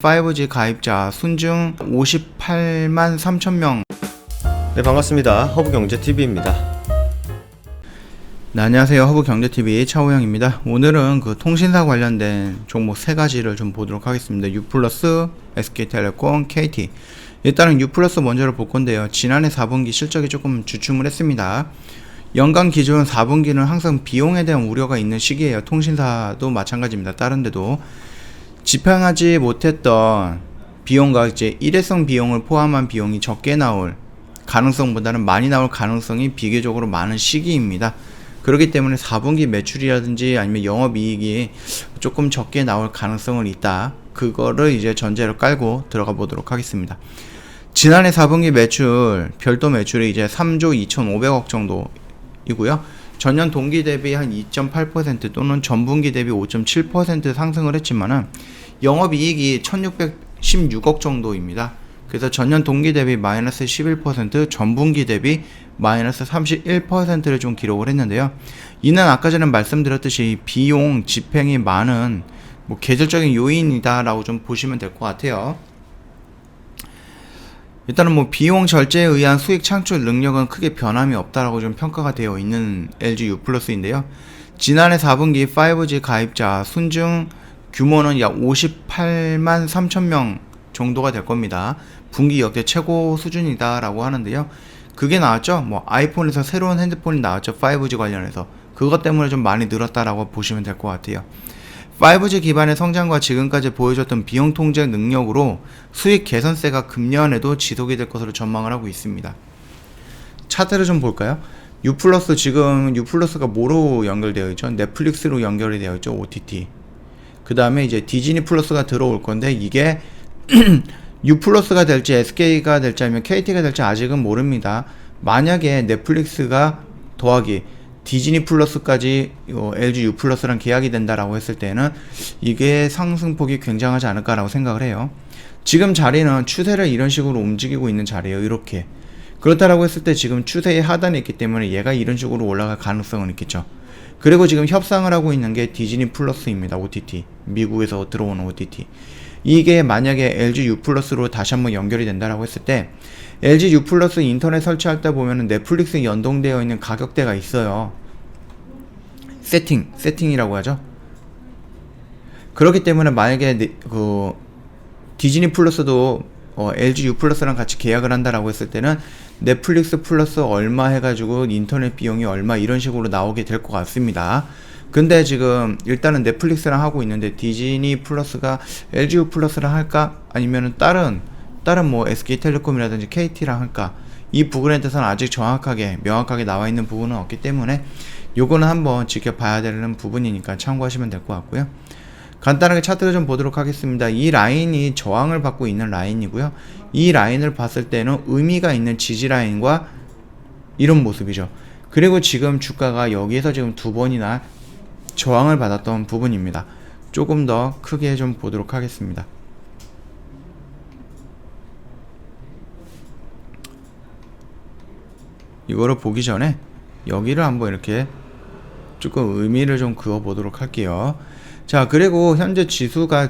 5G 가입자 순증 58만 3천명. 네, 반갑습니다. 허브경제TV입니다. 네, 안녕하세요. 허브경제TV 차호영입니다. 오늘은 그 통신사 관련된 종목 3가지를 좀 보도록 하겠습니다. U+, SK텔레콤, KT. 일단은 U+ 먼저를 볼 건데요. 지난해 4분기 실적이 조금 주춤을 했습니다. 연간 기준 4분기는 항상 비용에 대한 우려가 있는 시기예요. 통신사도 마찬가지입니다. 다른 데도 집행하지 못했던 비용과 이제 일회성 비용을 포함한 비용이 적게 나올 가능성보다는 많이 나올 가능성이 비교적으로 많은 시기입니다. 그렇기 때문에 4분기 매출이라든지 아니면 영업이익이 조금 적게 나올 가능성은 있다. 그거를 이제 전제로 깔고 들어가 보도록 하겠습니다. 지난해 4분기 매출, 별도 매출이 이제 3조 2,500억 정도이고요. 전년 동기 대비 한 2.8% 또는 전분기 대비 5.7% 상승을 했지만은 영업이익이 1,616억 정도입니다. 그래서 전년 동기 대비 마이너스 11%, 전분기 대비 마이너스 31%를 좀 기록을 했는데요. 이는 아까 전에 말씀드렸듯이 비용 집행이 많은 계절적인 요인이다라고 좀 보시면 될 것 같아요. 일단은 비용 절제에 의한 수익 창출 능력은 크게 변함이 없다라고 좀 평가가 되어 있는 LG U+인데요. 지난해 4분기 5G 가입자 순증 규모는 약 58만 3천명 정도가 될 겁니다. 분기 역대 최고 수준이다라고 하는데요. 그게 나왔죠? 아이폰에서 새로운 핸드폰이 나왔죠. 5G 관련해서. 그것 때문에 좀 많이 늘었다라고 보시면 될 것 같아요. 5G 기반의 성장과 지금까지 보여줬던 비용 통제 능력으로 수익 개선세가 금년에도 지속이 될 것으로 전망을 하고 있습니다. 차트를 좀 볼까요? U+, 지금 U+가 뭐로 연결되어 있죠? 넷플릭스로 연결이 되어 있죠. OTT. 그 다음에 이제 디즈니 플러스가 들어올 건데 이게 U+가 될지 SK가 될지 아니면 KT가 될지 아직은 모릅니다. 만약에 넷플릭스가 더하기 디즈니 플러스까지 LG U+랑 계약이 된다라고 했을 때는 이게 상승폭이 굉장하지 않을까라고 생각을 해요. 지금 자리는 추세를 이런 식으로 움직이고 있는 자리예요. 이렇게. 그렇다라고 했을 때 지금 추세의 하단에 있기 때문에 얘가 이런 식으로 올라갈 가능성은 있겠죠. 그리고 지금 협상을 하고 있는 게 디즈니 플러스입니다. OTT. 미국에서 들어오는 OTT. 이게 만약에 LG U+로 다시 한번 연결이 된다라고 했을 때 LG U+ 인터넷 설치할 때 보면은 넷플릭스에 연동되어 있는 가격대가 있어요. 세팅이라고 하죠. 그렇기 때문에 만약에 디즈니 플러스도 LG U+랑 같이 계약을 한다라고 했을 때는 넷플릭스 플러스 얼마 해가지고 인터넷 비용이 얼마 이런 식으로 나오게 될 것 같습니다. 근데 지금 일단은 넷플릭스랑 하고 있는데 디즈니 플러스가 LG U+랑 할까? 아니면은 다른 SK텔레콤이라든지 KT랑 할까? 이 부분에 대해서는 아직 명확하게 나와 있는 부분은 없기 때문에 요거는 한번 지켜봐야 되는 부분이니까 참고하시면 될 것 같고요. 간단하게 차트를 좀 보도록 하겠습니다. 이 라인이 저항을 받고 있는 라인이고요. 이 라인을 봤을 때는 의미가 있는 지지 라인과 이런 모습이죠. 그리고 지금 주가가 여기에서 지금 2번이나 저항을 받았던 부분입니다. 조금 더 크게 좀 보도록 하겠습니다. 이거를 보기 전에 여기를 한번 이렇게 조금 의미를 좀 그어 보도록 할게요. 자, 그리고 현재 지수가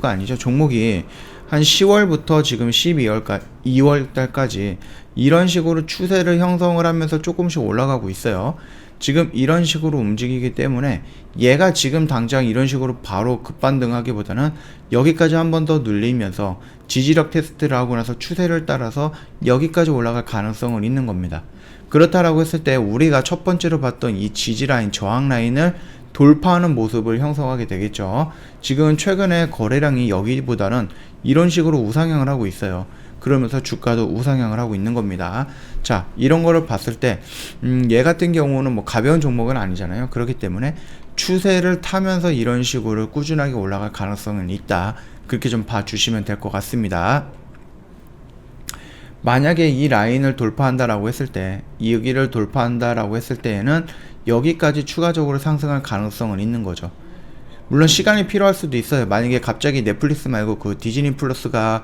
아니죠. 종목이 한 10월부터 지금 2월 달까지 이런 식으로 추세를 형성을 하면서 조금씩 올라가고 있어요. 지금 이런 식으로 움직이기 때문에 얘가 지금 당장 이런 식으로 바로 급반등하기보다는 여기까지 한 번 더 눌리면서 지지력 테스트를 하고 나서 추세를 따라서 여기까지 올라갈 가능성은 있는 겁니다. 그렇다라고 했을 때 우리가 첫 번째로 봤던 이 지지라인, 저항라인을 돌파하는 모습을 형성하게 되겠죠. 지금 최근에 거래량이 여기보다는 이런 식으로 우상향을 하고 있어요. 그러면서 주가도 우상향을 하고 있는 겁니다. 자, 이런 거를 봤을 때 얘 같은 경우는 가벼운 종목은 아니잖아요. 그렇기 때문에 추세를 타면서 이런 식으로 꾸준하게 올라갈 가능성은 있다. 그렇게 좀 봐주시면 될 것 같습니다. 만약에 이 라인을 돌파한다라고 했을 때, 여기를 돌파한다라고 했을 때에는 여기까지 추가적으로 상승할 가능성은 있는 거죠. 물론 시간이 필요할 수도 있어요. 만약에 갑자기 넷플릭스 말고 그 디즈니 플러스가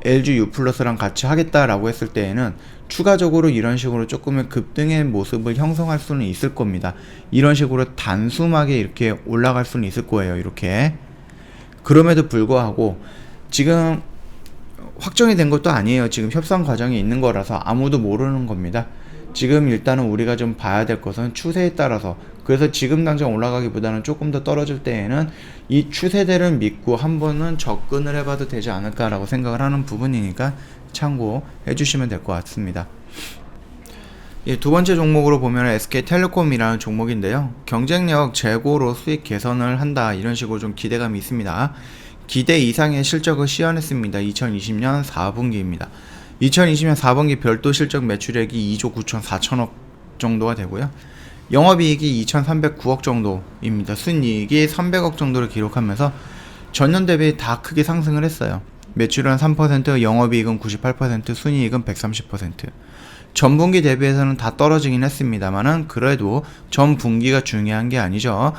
LG U+랑 같이 하겠다라고 했을 때에는 추가적으로 이런 식으로 조금의 급등의 모습을 형성할 수는 있을 겁니다. 이런 식으로 단숨하게 이렇게 올라갈 수는 있을 거예요. 이렇게. 그럼에도 불구하고 지금 확정이 된 것도 아니에요. 지금 협상 과정에 있는 거라서 아무도 모르는 겁니다. 지금 일단은 우리가 좀 봐야 될 것은 추세에 따라서, 그래서 지금 당장 올라가기보다는 조금 더 떨어질 때에는 이 추세대를 믿고 한 번은 접근을 해봐도 되지 않을까라고 생각을 하는 부분이니까 참고해 주시면 될 것 같습니다. 두 번째 종목으로 보면 SK텔레콤이라는 종목인데요. 경쟁력 제고로 수익 개선을 한다, 이런 식으로 좀 기대감이 있습니다. 기대 이상의 실적을 시현했습니다. 2020년 4분기입니다. 2020년 4분기 별도 실적 매출액이 2조 9,4천억 정도가 되고요. 영업이익이 2,309억 정도입니다. 순이익이 300억 정도를 기록하면서 전년 대비 다 크게 상승을 했어요. 매출은 3%, 영업이익은 98%, 순이익은 130%. 전분기 대비해서는 다 떨어지긴 했습니다만은 그래도 전분기가 중요한 게 아니죠.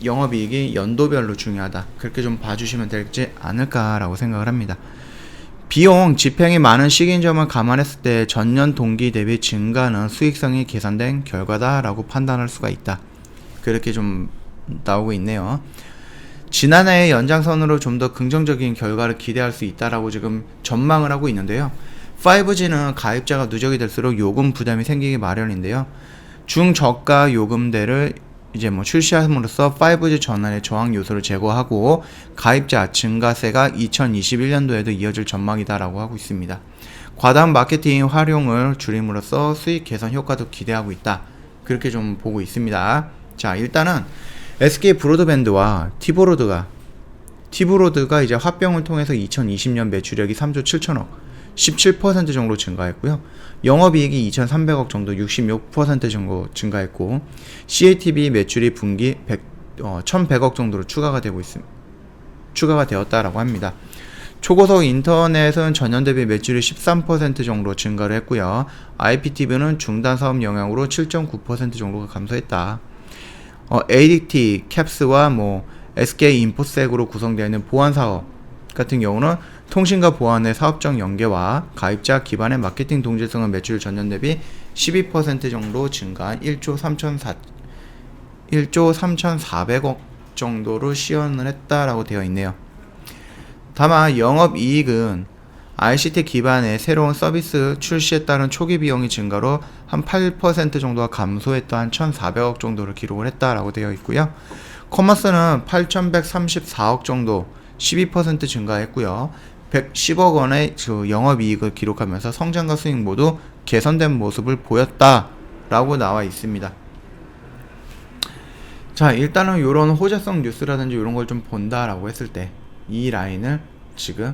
영업이익이 연도별로 중요하다, 그렇게 좀 봐주시면 되지 않을까라고 생각을 합니다. 비용 집행이 많은 시기인 점을 감안했을 때 전년 동기 대비 증가는 수익성이 계산된 결과다라고 판단할 수가 있다, 그렇게 좀 나오고 있네요. 지난해의 연장선으로 좀 더 긍정적인 결과를 기대할 수 있다라고 지금 전망을 하고 있는데요. 5G는 가입자가 누적이 될수록 요금 부담이 생기기 마련인데요. 중저가 요금대를 이제 출시함으로써 5G 전환의 저항 요소를 제거하고 가입자 증가세가 2021년도에도 이어질 전망이다라고 하고 있습니다. 과다한 마케팅 활용을 줄임으로써 수익 개선 효과도 기대하고 있다, 그렇게 좀 보고 있습니다. 자, 일단은 SK 브로드밴드와 티브로드가 이제 합병을 통해서 2020년 매출액이 3조 7천억, 17% 정도 증가했고요. 영업이익이 2,300억 정도, 66% 정도 증가했고, CATV 매출이 분기 1,100억 정도로 추가가 되었다라고 합니다. 초고속 인터넷은 전년 대비 매출이 13% 정도 증가를 했고요. IPTV는 중단 사업 영향으로 7.9% 정도가 감소했다. ADT, 캡스와 SK 인포색으로 구성되어 있는 보안 사업 같은 경우는 통신과 보안의 사업적 연계와 가입자 기반의 마케팅 동질성은 매출 전년 대비 12% 정도 증가한 1조 3,400억 정도로 시현을 했다라고 되어 있네요. 다만 영업이익은 ICT 기반의 새로운 서비스 출시에 따른 초기 비용이 증가로 한 8% 정도가 감소했던 한 1,400억 정도를 기록을 했다라고 되어 있고요. 커머스는 8,134억 정도, 12% 증가했고요. 110억 원의 영업이익을 기록하면서 성장과 수익 모두 개선된 모습을 보였다라고 나와 있습니다. 자, 일단은 이런 호재성 뉴스라든지 이런 걸 좀 본다라고 했을 때 이 라인을 지금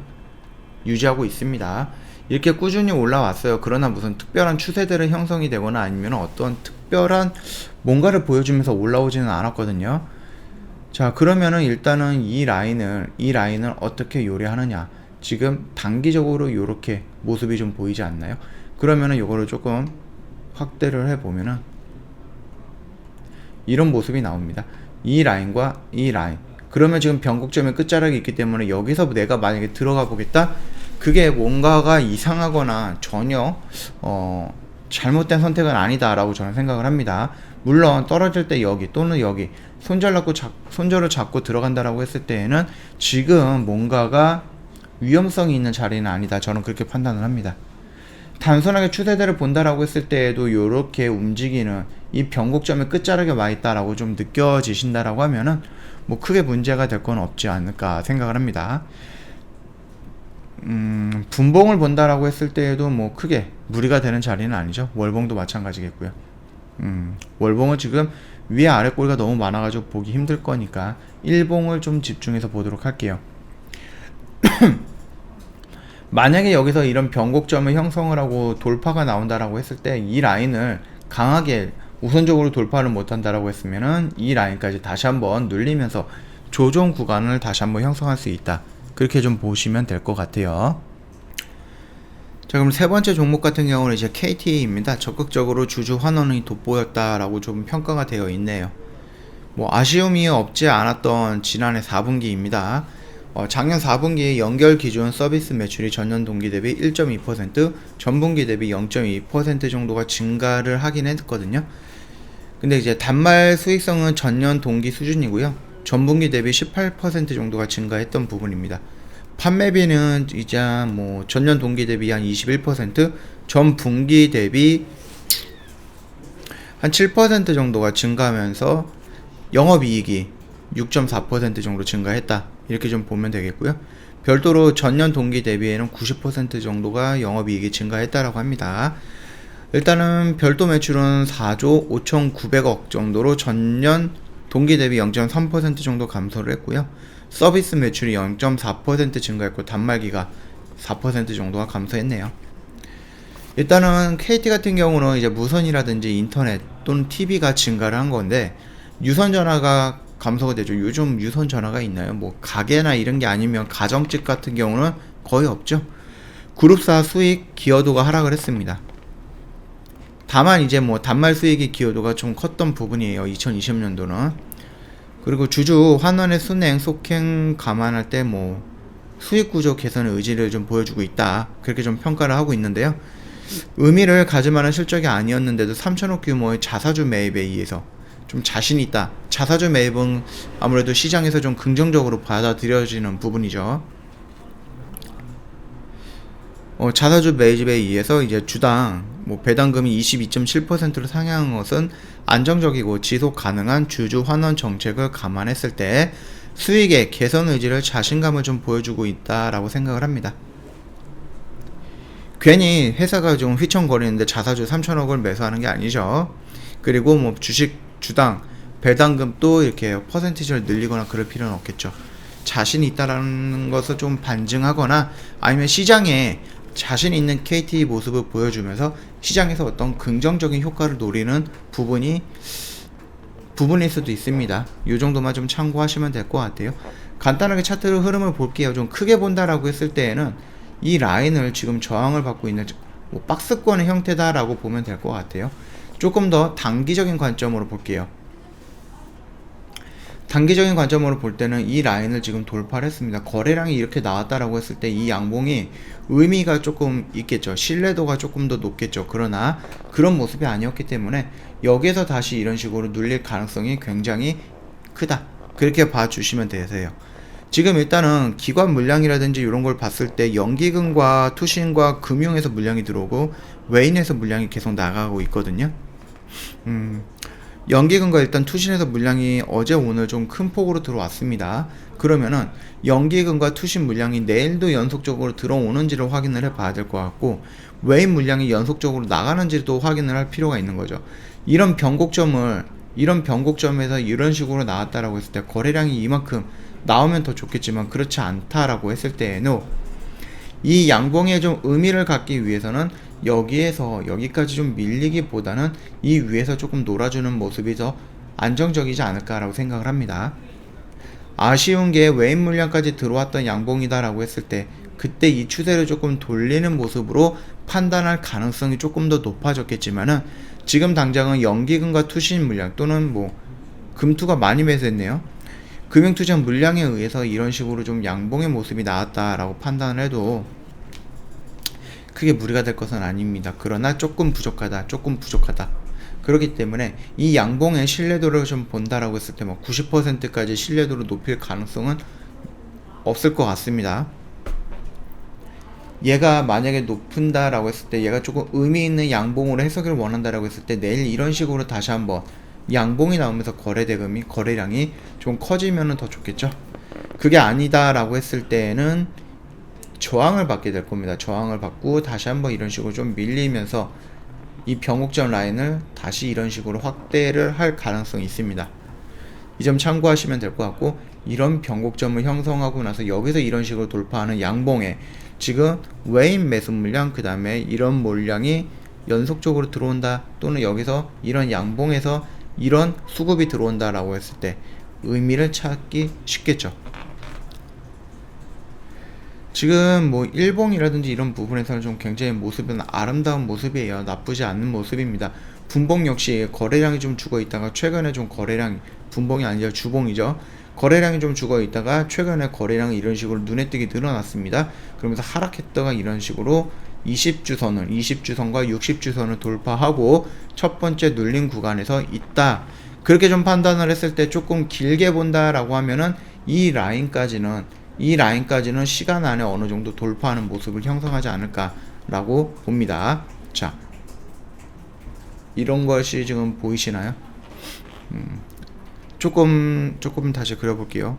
유지하고 있습니다. 이렇게 꾸준히 올라왔어요. 그러나 무슨 특별한 추세들을 형성이 되거나 아니면 어떤 특별한 뭔가를 보여주면서 올라오지는 않았거든요. 자, 그러면은 일단은 이 라인을 어떻게 요리하느냐, 지금 단기적으로 이렇게 모습이 좀 보이지 않나요? 그러면은 요거를 조금 확대를 해보면은 이런 모습이 나옵니다. 이 라인과 이 라인, 그러면 지금 변곡점의 끝자락이 있기 때문에 여기서 내가 만약에 들어가 보겠다, 그게 뭔가가 이상하거나 전혀 잘못된 선택은 아니다 라고 저는 생각을 합니다. 물론 떨어질 때 여기 또는 여기 손절을 잡고 들어간다라고 했을 때에는 지금 뭔가가 위험성이 있는 자리는 아니다, 저는 그렇게 판단을 합니다. 단순하게 추세대를 본다라고 했을 때에도 이렇게 움직이는 이 변곡점의 끝자락에 와 있다라고 좀 느껴지신다라고 하면은 크게 문제가 될 건 없지 않을까 생각을 합니다. 분봉을 본다라고 했을 때에도 크게 무리가 되는 자리는 아니죠. 월봉도 마찬가지겠고요. 월봉은 지금 위에 아래 꼬리가 너무 많아가지고 보기 힘들 거니까 일봉을 좀 집중해서 보도록 할게요. 만약에 여기서 이런 변곡점을 형성을 하고 돌파가 나온다라고 했을 때 이 라인을 강하게 우선적으로 돌파를 못한다라고 했으면은 이 라인까지 다시 한번 눌리면서 조정 구간을 다시 한번 형성할 수 있다, 그렇게 좀 보시면 될 것 같아요. 자, 그럼 세 번째 종목 같은 경우는 이제 KT입니다. 적극적으로 주주 환원이 돋보였다라고 좀 평가가 되어 있네요. 아쉬움이 없지 않았던 지난해 4분기입니다. 작년 4분기 연결 기준 서비스 매출이 전년 동기 대비 1.2%, 전분기 대비 0.2% 정도가 증가를 하긴 했거든요. 근데 이제 단말 수익성은 전년 동기 수준이고요. 전분기 대비 18% 정도가 증가했던 부분입니다. 판매비는 이제 뭐 전년 동기 대비 한 21%, 전 분기 대비 한 7% 정도가 증가하면서 영업이익이 6.4% 정도 증가했다. 이렇게 좀 보면 되겠고요. 별도로 전년 동기 대비에는 90% 정도가 영업이익이 증가했다라고 합니다. 일단은 별도 매출은 4조 5,900억 정도로 전년 동기 대비 0.3% 정도 감소를 했고요. 서비스 매출이 0.4% 증가했고 단말기가 4% 정도가 감소했네요. 일단은 KT 같은 경우는 이제 무선이라든지 인터넷 또는 TV가 증가를 한 건데 유선 전화가 감소가 되죠. 요즘 유선 전화가 있나요? 뭐 가게나 이런 게 아니면 가정집 같은 경우는 거의 없죠. 그룹사 수익 기여도가 하락을 했습니다. 다만 이제 뭐 단말 수익의 기여도가 좀 컸던 부분이에요. 2020년도는. 그리고 주주 환원의 순행 속행 감안할 때 뭐 수익 구조 개선의 의지를 좀 보여주고 있다. 그렇게 좀 평가를 하고 있는데요. 의미를 가질 만한 실적이 아니었는데도 3천억 규모의 자사주 매입에 의해서 좀 자신 있다. 자사주 매입은 아무래도 시장에서 좀 긍정적으로 받아들여지는 부분이죠. 자사주 매입에 의해서 이제 주당 뭐 배당금이 22.7%로 상향한 것은 안정적이고 지속 가능한 주주 환원 정책을 감안했을 때 수익의 개선 의지를 자신감을 좀 보여주고 있다라고 생각을 합니다. 괜히 회사가 좀 휘청거리는데 자사주 3천억을 매수하는 게 아니죠. 그리고 뭐 주식 주당 배당금도 이렇게 퍼센티지를 늘리거나 그럴 필요는 없겠죠. 자신이 있다라는 것을 좀 반증하거나 아니면 시장에 자신 있는 KT 모습을 보여주면서 시장에서 어떤 긍정적인 효과를 노리는 부분일 수도 있습니다. 이 정도만 좀 참고하시면 될 것 같아요. 간단하게 차트 흐름을 볼게요. 좀 크게 본다라고 했을 때에는 이 라인을 지금 저항을 받고 있는 뭐 박스권의 형태다라고 보면 될 것 같아요. 조금 더 단기적인 관점으로 볼게요. 단기적인 관점으로 볼 때는 이 라인을 지금 돌파를 했습니다. 거래량이 이렇게 나왔다라고 했을 때 이 양봉이 의미가 조금 있겠죠. 신뢰도가 조금 더 높겠죠. 그러나 그런 모습이 아니었기 때문에 여기에서 다시 이런 식으로 눌릴 가능성이 굉장히 크다. 그렇게 봐주시면 되세요. 지금 일단은 기관 물량이라든지 이런 걸 봤을 때 연기금과 투신과 금융에서 물량이 들어오고 외인에서 물량이 계속 나가고 있거든요. 연기금과 일단 투신에서 물량이 어제 오늘 좀 큰 폭으로 들어왔습니다. 그러면은 연기금과 투신 물량이 내일도 연속적으로 들어오는지를 확인을 해 봐야 될 것 같고 외인 물량이 연속적으로 나가는지도 확인을 할 필요가 있는 거죠. 이런 변곡점에서 이런 식으로 나왔다라고 했을 때 거래량이 이만큼 나오면 더 좋겠지만 그렇지 않다라고 했을 때에는 이 양봉에 좀 의미를 갖기 위해서는 여기에서 여기까지 좀 밀리기보다는 이 위에서 조금 놀아주는 모습이 더 안정적이지 않을까라고 생각을 합니다. 아쉬운 게 외인 물량까지 들어왔던 양봉이다라고 했을 때 그때 이 추세를 조금 돌리는 모습으로 판단할 가능성이 조금 더 높아졌겠지만은 지금 당장은 연기금과 투신 물량 또는 뭐 금투가 많이 매수했네요. 금융투자 물량에 의해서 이런 식으로 좀 양봉의 모습이 나왔다라고 판단을 해도 크게 무리가 될 것은 아닙니다. 그러나 조금 부족하다. 그렇기 때문에 이 양봉의 신뢰도를 좀 본다라고 했을 때 뭐 90%까지 신뢰도를 높일 가능성은 없을 것 같습니다. 얘가 만약에 높은다라고 했을 때 얘가 조금 의미 있는 양봉으로 해석을 원한다라고 했을 때 내일 이런 식으로 다시 한번 양봉이 나오면서 거래량이 좀 커지면은 더 좋겠죠. 그게 아니다라고 했을 때는 저항을 받게 될 겁니다. 저항을 받고 다시 한번 이런 식으로 좀 밀리면서 이 변곡점 라인을 다시 이런 식으로 확대를 할 가능성이 있습니다. 이 점 참고하시면 될 것 같고 이런 변곡점을 형성하고 나서 여기서 이런 식으로 돌파하는 양봉에 지금 외인 매수 물량 그 다음에 이런 물량이 연속적으로 들어온다 또는 여기서 이런 양봉에서 이런 수급이 들어온다 라고 했을 때 의미를 찾기 쉽겠죠. 지금 뭐 일봉이라든지 이런 부분에서는 좀 굉장히 모습은 아름다운 모습이에요. 나쁘지 않는 모습입니다. 분봉 역시 거래량이 좀 죽어 있다가 최근에 좀 거래량 분봉이 아니라 주봉이죠. 거래량이 좀 죽어 있다가 최근에 거래량이 이런 식으로 눈에 띄게 늘어났습니다. 그러면서 하락했다가 이런 식으로 20주선과 60주선을 돌파하고 첫 번째 눌린 구간에서 있다. 그렇게 좀 판단을 했을 때 조금 길게 본다라고 하면은 이 라인까지는 이 라인까지는 시간 안에 어느 정도 돌파하는 모습을 형성하지 않을까라고 봅니다. 자, 이런 것이 지금 보이시나요? 조금 다시 그려볼게요.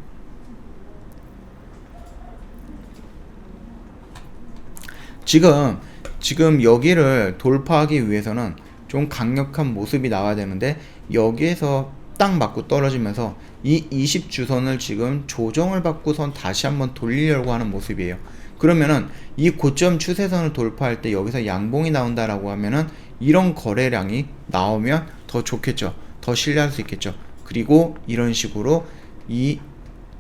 지금 여기를 돌파하기 위해서는 좀 강력한 모습이 나와야 되는데, 여기에서 딱 맞고 떨어지면서 이 20주선을 지금 조정을 받고선 다시 한번 돌리려고 하는 모습이에요. 그러면은 이 고점 추세선을 돌파할 때 여기서 양봉이 나온다라고 하면은 이런 거래량이 나오면 더 좋겠죠. 더 신뢰할 수 있겠죠. 그리고 이런 식으로 이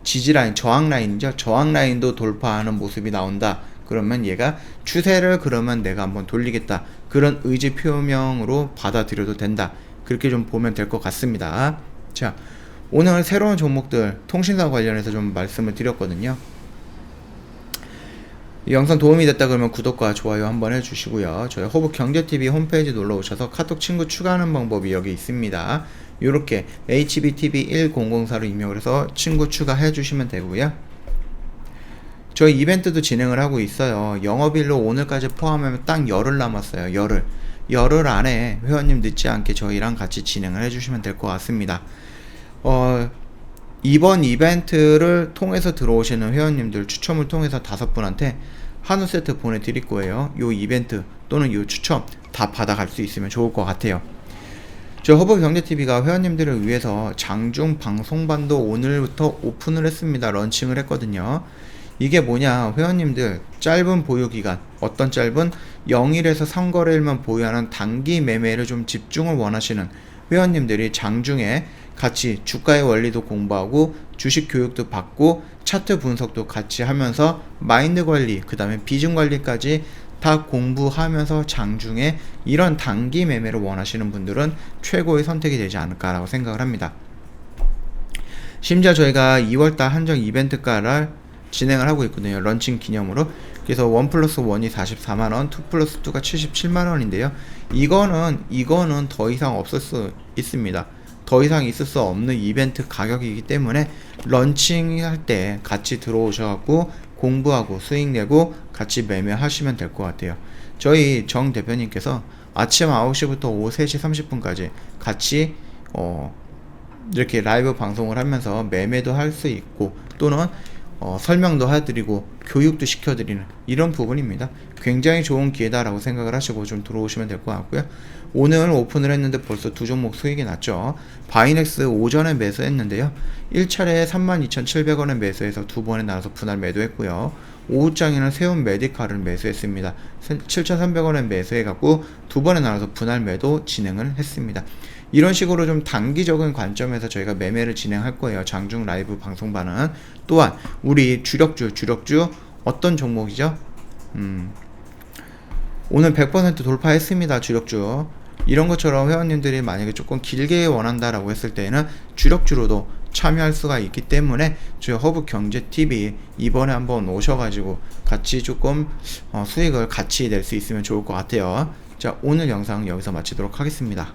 지지라인, 저항라인이죠. 저항라인도 돌파하는 모습이 나온다. 그러면 얘가 추세를 그러면 내가 한번 돌리겠다. 그런 의지 표명으로 받아들여도 된다. 그렇게 좀 보면 될 것 같습니다. 자, 오늘 새로운 종목들 통신사 관련해서 좀 말씀을 드렸거든요. 이 영상 도움이 됐다 그러면 구독과 좋아요 한번 해주시고요. 저희 허브경제TV 홈페이지 놀러 오셔서 카톡 친구 추가하는 방법이 여기 있습니다. 이렇게 HBTV1004로 입력을 해서 친구 추가해 주시면 되고요. 저희 이벤트도 진행을 하고 있어요. 영업일로 오늘까지 포함하면 딱 열흘 남았어요. 열흘 안에 회원님 늦지 않게 저희랑 같이 진행을 해주시면 될 것 같습니다. 이번 이벤트를 통해서 들어오시는 회원님들 추첨을 통해서 5분한테 한우 세트 보내드릴 거예요. 요 이벤트 또는 요 추첨 다 받아갈 수 있으면 좋을 것 같아요. 저 허브경제TV가 회원님들을 위해서 장중 방송반도 오늘부터 오픈을 했습니다. 런칭을 했거든요. 이게 뭐냐, 회원님들 짧은 보유기간, 어떤 짧은 0일에서 3거래일만 보유하는 단기 매매를 좀 집중을 원하시는 회원님들이 장중에 같이 주가의 원리도 공부하고 주식 교육도 받고 차트 분석도 같이 하면서 마인드 관리, 그 다음에 비중 관리까지 다 공부하면서 장중에 이런 단기 매매를 원하시는 분들은 최고의 선택이 되지 않을까라고 생각을 합니다. 심지어 저희가 2월달 한정 이벤트가를 진행을 하고 있거든요. 런칭 기념으로. 그래서 1+1이 44만원, 2+2가 77만원인데요. 이거는 더 이상 없을 수 있습니다. 더 이상 있을 수 없는 이벤트 가격이기 때문에 런칭할 때 같이 들어오셔갖고 공부하고 수익 내고 같이 매매하시면 될 것 같아요. 저희 정 대표님께서 아침 9시부터 오후 3시 30분까지 같이 이렇게 라이브 방송을 하면서 매매도 할 수 있고 또는 설명도 해드리고 교육도 시켜드리는 이런 부분입니다. 굉장히 좋은 기회다라고 생각을 하시고 좀 들어오시면 될 것 같고요. 오늘 오픈을 했는데 벌써 두 종목 수익이 났죠. 바이넥스 오전에 매수했는데요. 1차례에 32,700원에 매수해서 두 번에 나눠서 분할 매도했고요. 오후장에는 세운 메디칼을 매수했습니다. 7,300원에 매수해갖고 두 번에 나눠서 분할 매도 진행을 했습니다. 이런 식으로 좀 단기적인 관점에서 저희가 매매를 진행할 거예요. 장중 라이브 방송반은. 또한 우리 주력주 어떤 종목이죠? 오늘 100% 돌파했습니다. 주력주. 이런 것처럼 회원님들이 만약에 조금 길게 원한다라고 했을 때는 주력주로도 참여할 수가 있기 때문에 저희 허브경제TV 이번에 한번 오셔가지고 같이 조금 수익을 같이 낼 수 있으면 좋을 것 같아요. 자, 오늘 영상 여기서 마치도록 하겠습니다.